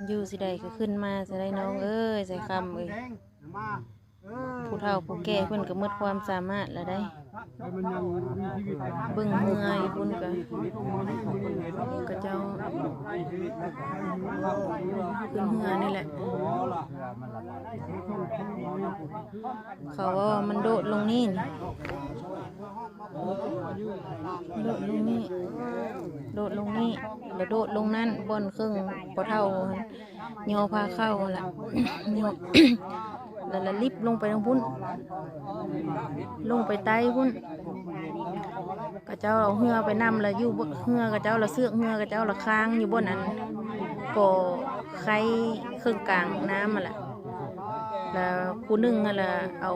อยู่สิใดก็ขึ้นมาจะได้น้องเอ้ยใส่คำเอ้ยผู้เฒ่าผู้แก่เพิ่นก็หมดความสามารถแล้วได้เบิ่งเมื่อยเพิ่นก็เจ้าขึ้นเมื่อนี่แหละเขาว่ามันโดดลงนี่โดดลงนี่โดดลงนี่แล้วโดดลงนั่นบนครึ่งพอเท่าโยพาเข้าล่ะโยแล้วลิบลงไปทางพุ่นลงไปใต้พุ่นกระเจ้าเอาเหือไปนำแล้วอยู่เหือกระเจ้าละเสือกเหือกระเจ้าละค้างอยู่บนนั้นก่อไข่เครื่องกลางน้ำมาล่ะแล้วผู้นึงนั่นล่ะเอา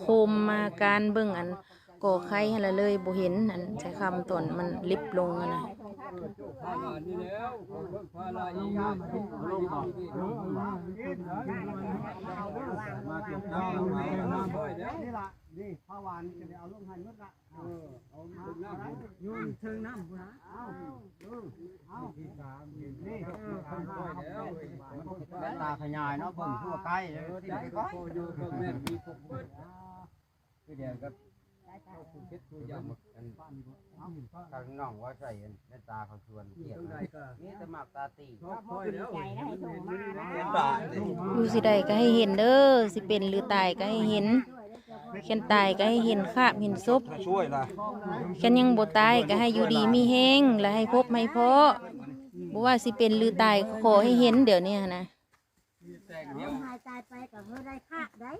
โคมมาการเบิ่งอันก่อไข่อะไรเลยบ่เห็นอันใช้คำตอนมันลิบลงนะนี่ผ้าวานจะได้เอาลงหันมดละเอาโยนเชิงน้ำพุ่นนะนี่ตาขยายเนาะเบิ่งทั่วใกล้เลยที่ไหนก็อยู่เบิ่งแม่มีพวกคือเดียวกับผู้เช็ดผู้ยำทางน้องว่าใส่ในตาเขาชวนเกี่ยวนี่สมัครตาตีอยู่สิใดก็ให้เห็นเด้อสิเป็นหรือตายก็ให้เห็นแค่ตายก็ให้เห็นคราบเห็นศพแค่ยังบ่ตายก็ให้อยู่ดีมีแห้งและให้พบให้พอบ่ว่าสิเป็นหรือตายขอให้เห็นเดี๋ยวนี้นะหายตายไปกับเฮาได้คาบได้